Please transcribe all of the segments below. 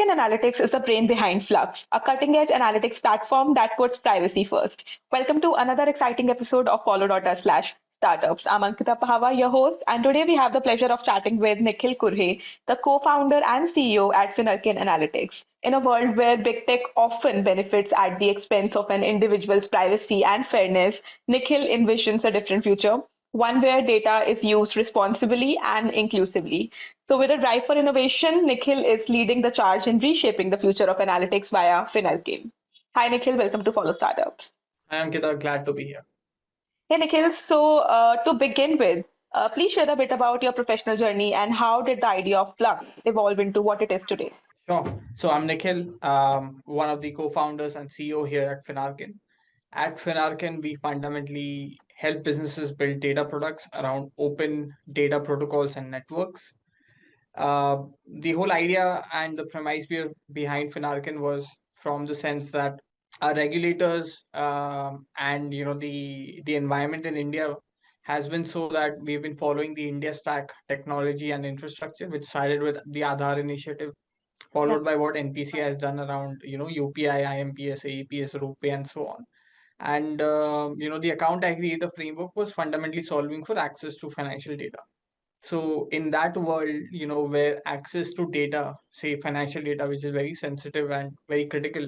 Finarkein Analytics is the brain behind Flux, a cutting edge analytics platform that puts privacy first. Welcome to another exciting episode of Follow.us/Startups. I'm Ankita Pahava, your host, and today we have the pleasure of chatting with Nikhil Kurhe, the co founder and CEO at Finarkein Analytics. In a world where big tech often benefits at the expense of an individual's privacy and fairness, Nikhil envisions a different future, one where data is used responsibly and inclusively. So, with a drive for innovation, Nikhil is leading the charge in reshaping the future of analytics via Finalcame. Hi, Nikhil. Welcome to Follow Startups. Hi, Ankita. Glad to be here. Hey, Nikhil. So, to begin with, please share a bit about your professional journey and how did the idea of Flux evolve into what it is today? Sure. So I'm Nikhil, one of the co-founders and CEO here at Finarkein. At Finarkein, we fundamentally help businesses build data products around open data protocols and networks. The whole idea and the premise behind Finarkein was from the sense that our regulators and the environment in India has been so that we've been following the India stack technology and infrastructure, which started with the Aadhaar initiative, Yeah. followed by what NPC has done around UPI, IMPS, AEPS, RuPay, and so on. And the account aggregator framework was fundamentally solving for access to financial data. So in that world, where access to data, say financial data, which is very sensitive and very critical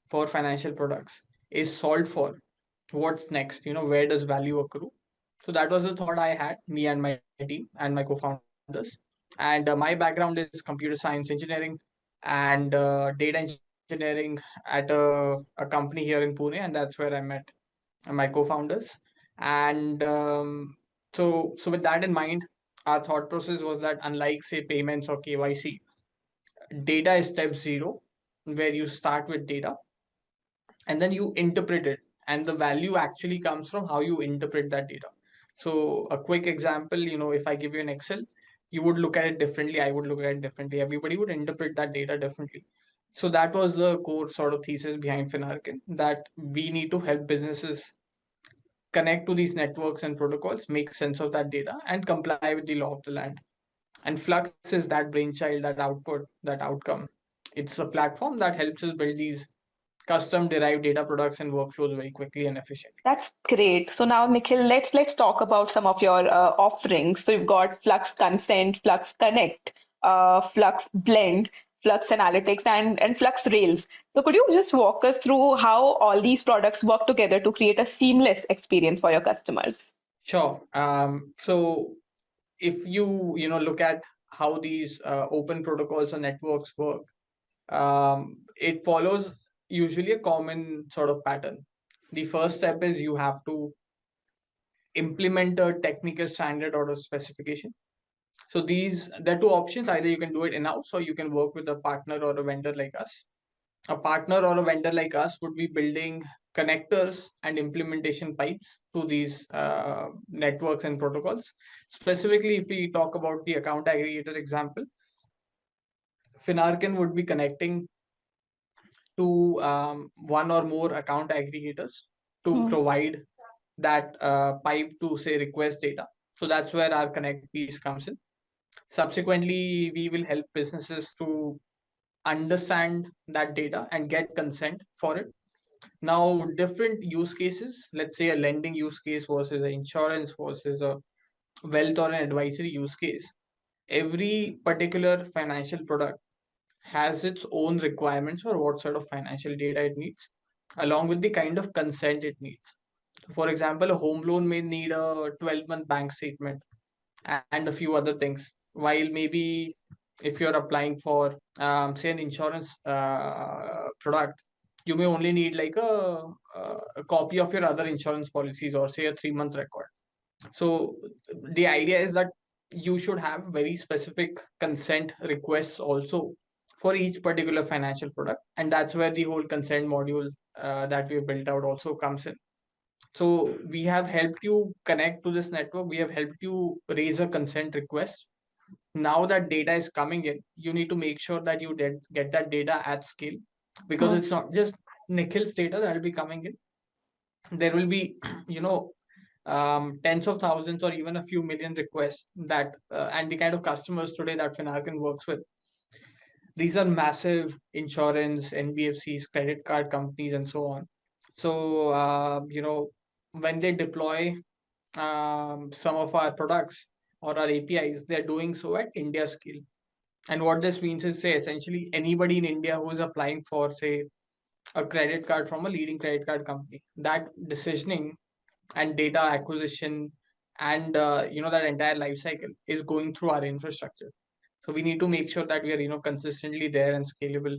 for financial products, is solved for, what's next? Where does value accrue? So that was the thought I had, me and my team and my co-founders. And my background is computer science engineering and data engineering at a company here in Pune, and that's where I met my co-founders. And so with that in mind, our thought process was that unlike say payments or KYC, data is step zero, where you start with data and then you interpret it, and the value actually comes from how you interpret that data. So a quick example, if I give you an Excel, you would look at it differently, I would look at it differently, everybody would interpret that data differently. So that was the core sort of thesis behind Finarkin, that we need to help businesses connect to these networks and protocols, make sense of that data, and comply with the law of the land. And Flux is that brainchild, that output, that outcome. It's a platform that helps us build these custom derived data products and workflows very quickly and efficiently. That's great. So now, Nikhil, let's talk about some of your offerings. So you've got Flux Consent, Flux Connect, Flux Blend, Flux Analytics, and Flux Rails. So could you just walk us through how all these products work together to create a seamless experience for your customers? Sure. So if you look at how these open protocols or networks work, it follows usually a common sort of pattern. The first step is you have to implement a technical standard or a specification. So there are two options. Either you can do it in-house or you can work with a partner or a vendor like us. A partner or a vendor like us would be building connectors and implementation pipes to these networks and protocols. Specifically, if we talk about the account aggregator example, Finarkin would be connecting to one or more account aggregators to Hmm. provide that pipe to say request data. So that's where our connect piece comes in. Subsequently, we will help businesses to understand that data and get consent for it. Now, different use cases, let's say a lending use case versus an insurance versus a wealth or an advisory use case, every particular financial product has its own requirements for what sort of financial data it needs, along with the kind of consent it needs. For example, a home loan may need a 12-month bank statement and a few other things, while maybe if you're applying for, say, an insurance product, you may only need like a copy of your other insurance policies or say a 3-month record. So the idea is that you should have very specific consent requests also for each particular financial product, and that's where the whole consent module that we've built out also comes in. So we have helped you connect to this network, we have helped you raise a consent request. Now that data is coming in, you need to make sure that you get that data at scale, because Hmm. it's not just Nikhil's data that will be coming in. There will be you know tens of thousands or even a few million requests that and the kind of customers today that Finarkin works with, these are massive insurance, NBFCs, credit card companies, and so on. So, when they deploy some of our products or our APIs, they're doing so at India scale. And what this means is, say, essentially anybody in India who is applying for, say, a credit card from a leading credit card company, that decisioning and data acquisition and that entire life cycle is going through our infrastructure. So we need to make sure that we are consistently there and scalable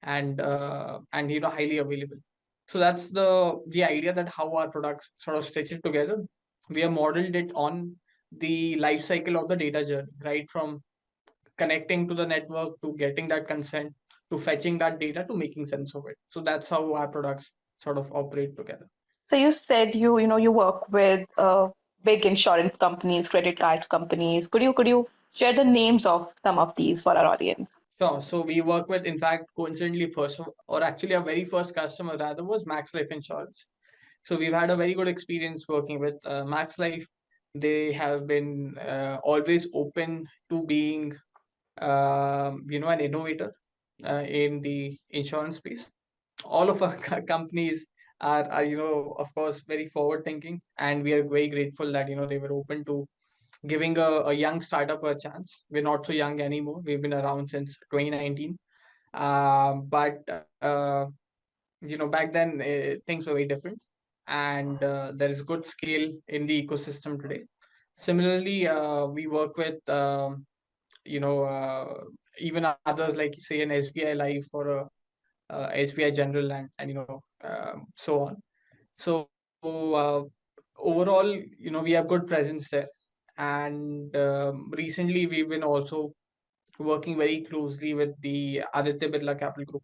and highly available. So that's the idea, that how our products sort of stitch it together. We have modeled it on the life cycle of the data journey, right from connecting to the network to getting that consent to fetching that data to making sense of it. So that's how our products sort of operate together. So you said you work with big insurance companies, credit card companies. Could you share the names of some of these for our audience? Sure. So we work with, in fact, coincidentally, first or actually our very first customer rather was Max Life Insurance. So we've had a very good experience working with Max Life. They have been always open to being, an innovator in the insurance space. All of our companies are, of course, very forward thinking, and we are very grateful that they were open to giving a young startup a chance. We're not so young anymore. We've been around since 2019. But back then things were very different, and there is good scale in the ecosystem today. Similarly, we work with even others, like say an SBI Life or a SBI General, and so on. So overall, we have good presence there. And recently, we've been also working very closely with the Aditya Birla Capital Group.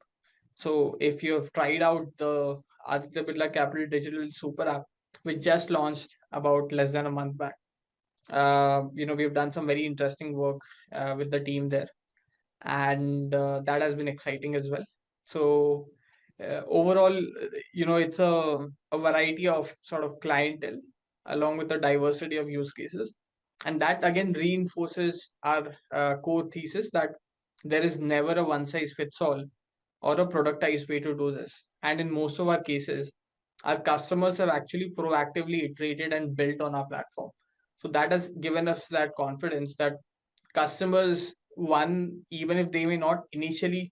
So if you have tried out the Aditya Birla Capital Digital Super App, which just launched about less than a month back, we've done some very interesting work with the team there, and that has been exciting as well. So overall, it's a variety of sort of clientele along with the diversity of use cases, and that again reinforces our core thesis that there is never a one size fits all or a productized way to do this. And in most of our cases, our customers have actually proactively iterated and built on our platform. So that has given us that confidence that customers, one, even if they may not initially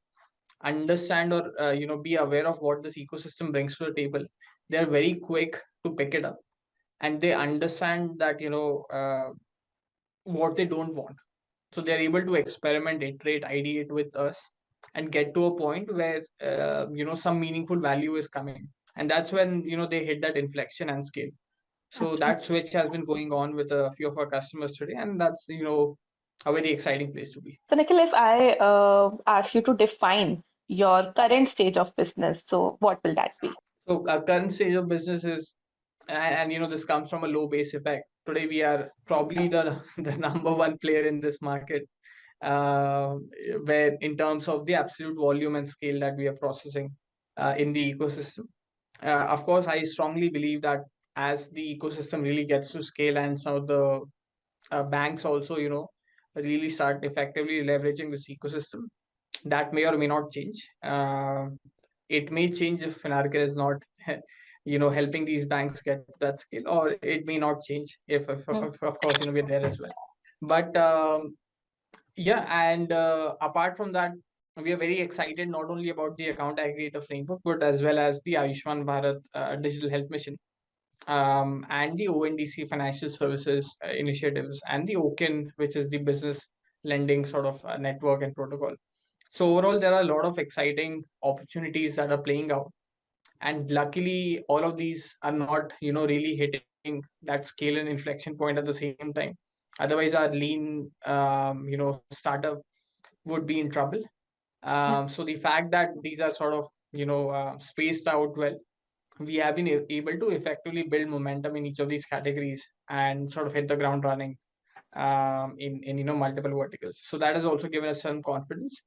understand or be aware of what this ecosystem brings to the table, they're very quick to pick it up, and they understand that what they don't want. So they're able to experiment, iterate, ideate with us, and get to a point where some meaningful value is coming, and that's when they hit that inflection and scale. So that Absolutely. switch has been going on with a few of our customers today, and that's a very exciting place to be. So Nikhil, if I ask you to define your current stage of business, so what will that be? So our current stage of business is, and this comes from a low base effect. Today we are probably the the number one player in this market, uh, where in terms of the absolute volume and scale that we are processing in the ecosystem. Of course, I strongly believe that as the ecosystem really gets to scale and some of the banks also, really start effectively leveraging this ecosystem, that may or may not change. It may change if Finarkein is not, helping these banks get to that scale, or it may not change Hmm. if of course, we're there as well. But yeah, and apart from that, we are very excited not only about the account aggregator framework, but as well as the Ayushman Bharat digital health mission, and the ONDC financial services initiatives, and the OKIN, which is the business lending sort of network and protocol. So overall, there are a lot of exciting opportunities that are playing out, and luckily, all of these are not, really hitting that scale and inflection point at the same time. Otherwise, our lean, startup would be in trouble. Yeah. So the fact that these are sort of, spaced out well, we have been able to effectively build momentum in each of these categories and sort of hit the ground running in multiple verticals. So that has also given us some confidence,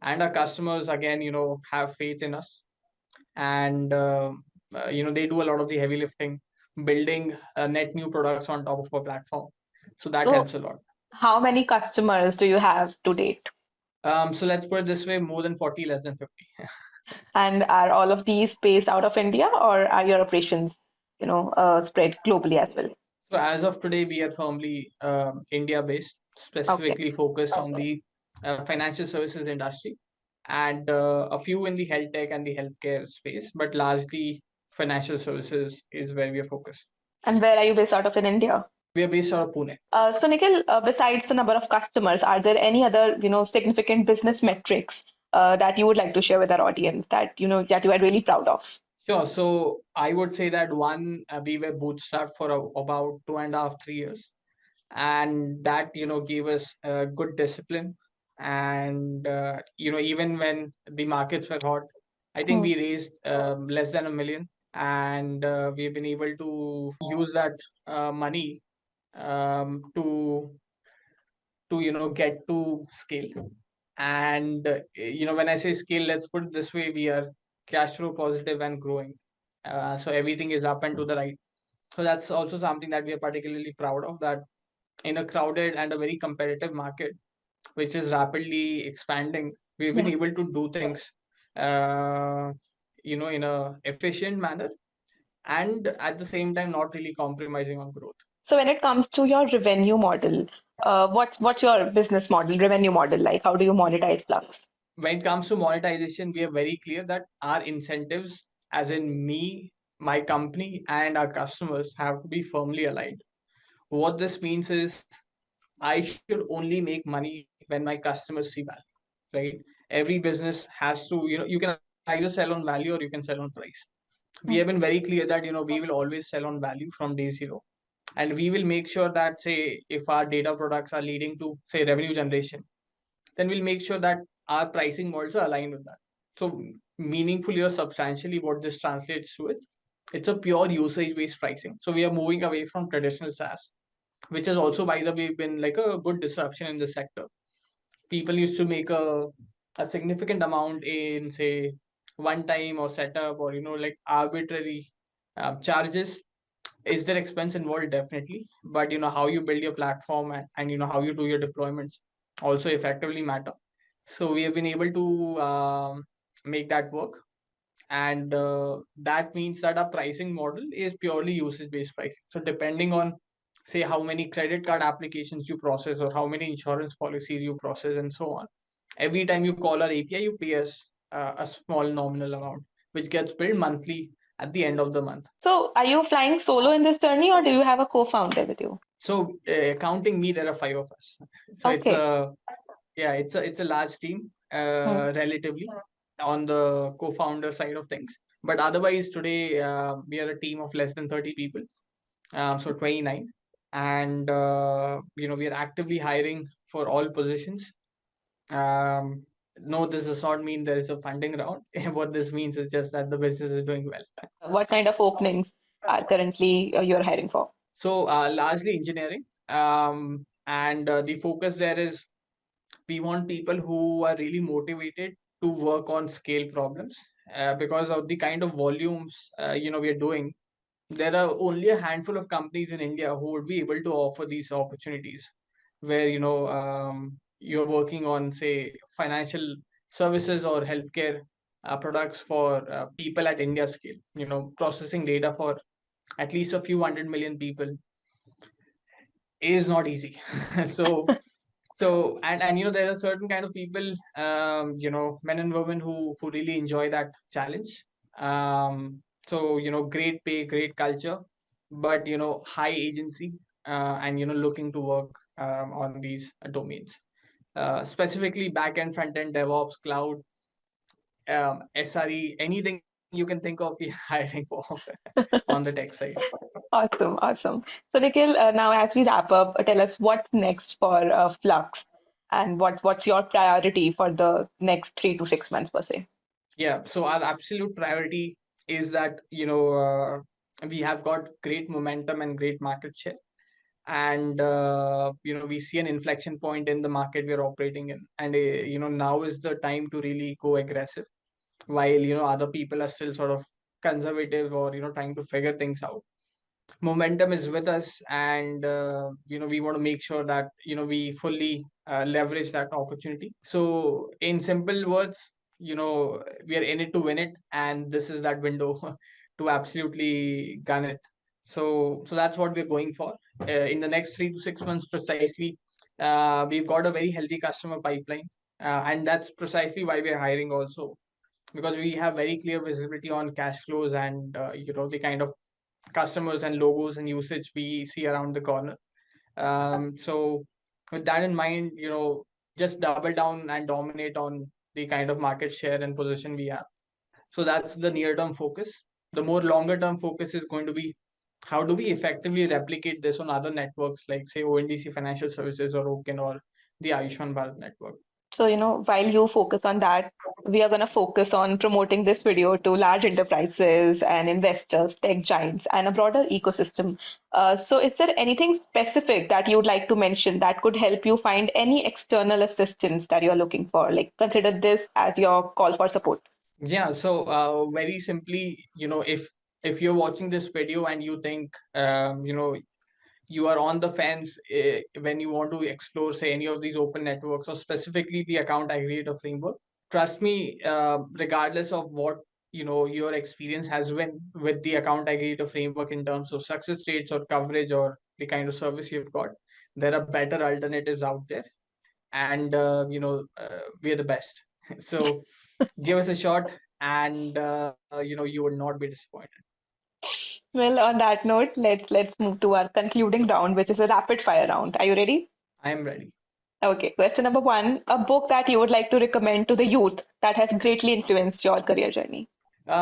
and our customers again have faith in us, and they do a lot of the heavy lifting, building net new products on top of our platform. So that So helps a lot. how many customers do you have to date? So let's put it this way: more than 40, less than 50. And are all of these based out of India, or are your operations, spread globally as well? So as of today, we are firmly India-based, Okay. specifically focused on the financial services industry, and a few in the health tech and the healthcare space, but largely financial services is where we are focused. And where are you based out of in India? We are based out of Pune. So Nikhil, besides the number of customers, are there any other, significant business metrics that you would like to share with our audience that, that you are really proud of? Sure. So I would say that one, we were bootstrapped for about 2.5, 3 years, and that gave us good discipline. And even when the markets were hot, I think Hmm. we raised less than 1 million, and we've been able to use that money to get to scale. And when I say scale, let's put it this way: we are cash flow positive and growing. So everything is up and to the right. So that's also something that we are particularly proud of, that in a crowded and a very competitive market, which is rapidly expanding, we've been Yeah. able to do things, uh, in a efficient manner, and at the same time not really compromising on growth. So when it comes to your revenue model, what's your business model, revenue model like? How do you monetize Flux? When it comes to monetization, we are very clear that our incentives, as in me, my company, and our customers, have to be firmly aligned. What this means is I should only make money when my customers see value, right? Every business has to, you can either sell on value or you can sell on price. We have been very clear that, we will always sell on value from day zero. And we will make sure that, say, if our data products are leading to, say, revenue generation, then we'll make sure that our pricing models are aligned with that. So meaningfully or substantially, what this translates to is it's a pure usage-based pricing. So we are moving away from traditional SaaS, which has also, by the way, been like a good disruption in the sector. People used to make a significant amount in, say, one time or setup, or like arbitrary charges. Is there expense involved? Definitely. But how you build your platform, and how you do your deployments also effectively matter. So we have been able to make that work. And that means that our pricing model is purely usage based pricing. So depending on, say, how many credit card applications you process, or how many insurance policies you process, and so on, every time you call our API, you pay us a small nominal amount, which gets billed monthly at the end of the month. So are you flying solo in this journey, or do you have a co-founder with you? So counting me, there are five of us. So it's Okay. a yeah, it's a large team, Hmm. relatively, on the co-founder side of things. But otherwise, today we are a team of less than 30 people, so 29, and we are actively hiring for all positions. Um, no, this does not mean there is a funding round. What this means is just that the business is doing well. What kind of openings are currently you're hiring for? So largely engineering, and the focus there is we want people who are really motivated to work on scale problems, because of the kind of volumes we are doing. There are only a handful of companies in India who would be able to offer these opportunities, where you're working on, say, financial services or healthcare products for people at India scale. Processing data for at least a few 100 million people is not easy. so and there are certain kind of people, men and women who really enjoy that challenge. So great pay, great culture, but high agency, and looking to work on these domains, specifically back end, front end, DevOps, cloud, SRE, anything you can think of, we are hiring for on the tech side. Awesome, awesome. So Nikhil, now as we wrap up, tell us what's next for Flux, and what's your priority for the next 3 to 6 months per se. Yeah, so our absolute priority is that we have got great momentum and great market share, and we see an inflection point in the market we are operating in, and now is the time to really go aggressive, while other people are still sort of conservative, or trying to figure things out. Momentum is with us, and we want to make sure that we fully leverage that opportunity. So in simple words, we are in it to win it, and this is that window to absolutely gun it. So that's what we're going for. In the next 3 to 6 months precisely, we've got a very healthy customer pipeline, and that's precisely why we're hiring also, because we have very clear visibility on cash flows and the kind of customers and logos and usage we see around the corner. So with that in mind, just double down and dominate on the kind of market share and position we have. So that's the near term focus. The more longer term focus is going to be how do we effectively replicate this on other networks like say ONDC Financial Services or Oken or the Ayushman Bharat network. So, while you focus on that, we are going to focus on promoting this video to large enterprises and investors, tech giants, and a broader ecosystem. So, is there anything specific that you would like to mention that could help you find any external assistance that you're looking for? Like, consider this as your call for support. Yeah, so very simply, if you're watching this video and you think you are on the fence when you want to explore say any of these open networks or specifically the account aggregator framework, trust me, regardless of what your experience has been with the account aggregator framework in terms of success rates or coverage or the kind of service you've got, there are better alternatives out there, and we're the best. So give us a shot, and you would not be disappointed. Well, on that note, let's move to our concluding round, which is a rapid fire round. Are you ready? I am ready. Okay, question number one, a book that you would like to recommend to the youth that has greatly influenced your career journey.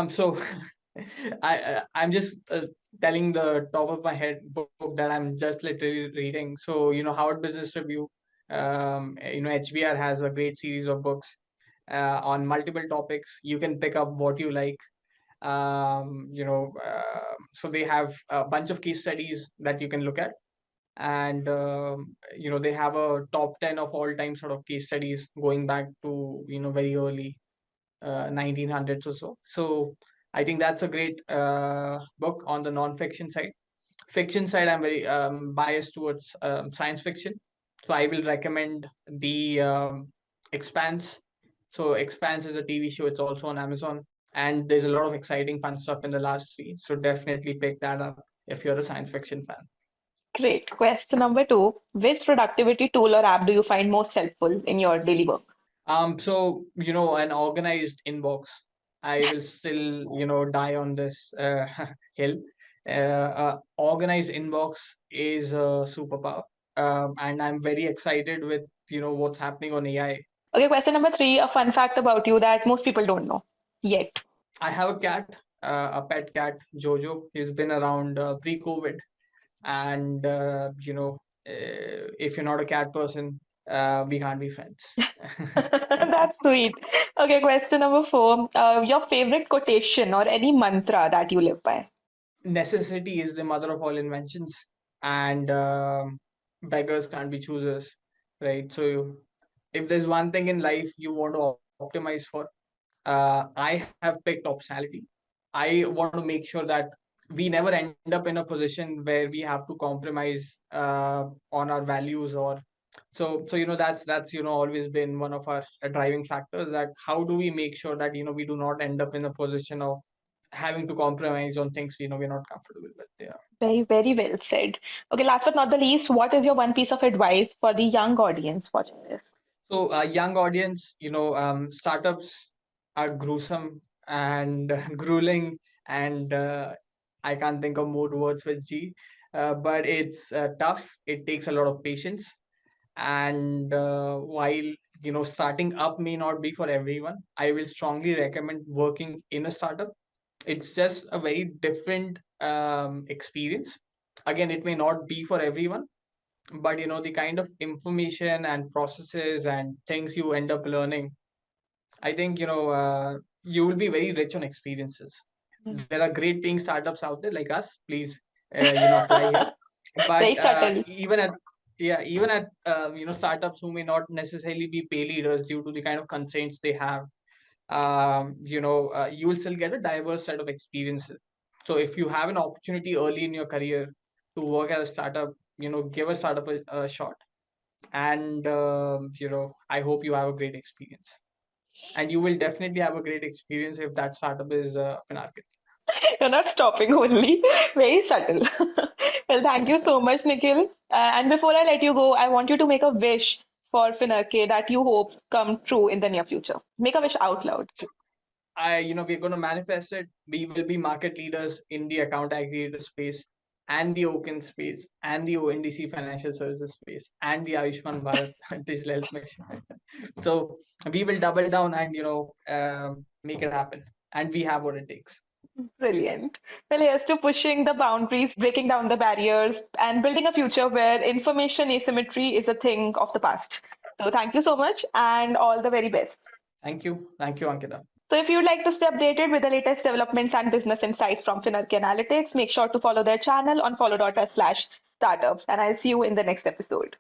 So I'm just telling the top of my head book that I'm just literally reading. So Harvard Business Review, HBR has a great series of books on multiple topics. You can pick up what you like. So they have a bunch of case studies that you can look at, and they have a top 10 of all time sort of case studies going back to very early 1900s or so. So I think that's a great book on the non-fiction side. Fiction side, I'm very biased towards science fiction, so I will recommend the Expanse. So Expanse is a TV show. It's also on Amazon, and there's a lot of exciting fun stuff in the last three. So definitely pick that up if you're a science fiction fan. Great. Question number two, which productivity tool or app do you find most helpful in your daily work? So an organized inbox. I will still, die on this hill. Organized inbox is a superpower, and I'm very excited with what's happening on AI. Okay, question number three, a fun fact about you that most people don't know yet. I have a cat, a pet cat, Jojo. He's been around pre-COVID, and if you're not a cat person, we can't be friends. That's sweet. Okay, question number four, your favorite quotation or any mantra that you live by. Necessity is the mother of all inventions, and beggars can't be choosers, right? So if there's one thing in life you want to optimize for, I have picked optionality. I want to make sure that we never end up in a position where we have to compromise on our values, or so that's always been one of our driving factors, that how do we make sure that we do not end up in a position of having to compromise on things we're not comfortable with. Yeah. Very, very well said. Okay, last but not the least, what is your one piece of advice for the young audience watching this? So young audience, startups are gruesome and grueling, and I can't think of more words with G, but it's tough. It takes a lot of patience, and while starting up may not be for everyone, I will strongly recommend working in a startup. It's just a very different experience. Again, it may not be for everyone, but the kind of information and processes and things you end up learning, I think you will be very rich on experiences. Mm. There are great paying startups out there like us. Please apply here. Very But subtle. even at startups who may not necessarily be pay leaders due to the kind of constraints they have, you will still get a diverse set of experiences. So if you have an opportunity early in your career to work at a startup, give a startup a shot. And I hope you have a great experience, and you will definitely have a great experience if that startup is Finarkein. You're not stopping only. Very subtle. Well, thank you so much, Nikhil. And before I let you go, I want you to make a wish for Finarke that you hope come true in the near future. Make a wish out loud. We're going to manifest it. We will be market leaders in the account aggregator space, and the OCIN space, and the ONDC financial services space, and the Ayushman Bharat digital health mission. So we will double down and make it happen, and we have what it takes. Brilliant. Well, here's to pushing the boundaries, breaking down the barriers, and building a future where information asymmetry is a thing of the past. So, thank you so much and all the very best. Thank you, Ankita. So, if you'd like to stay updated with the latest developments and business insights from Finarkein Analytics, make sure to follow their channel on follow.us/startups. And I'll see you in the next episode.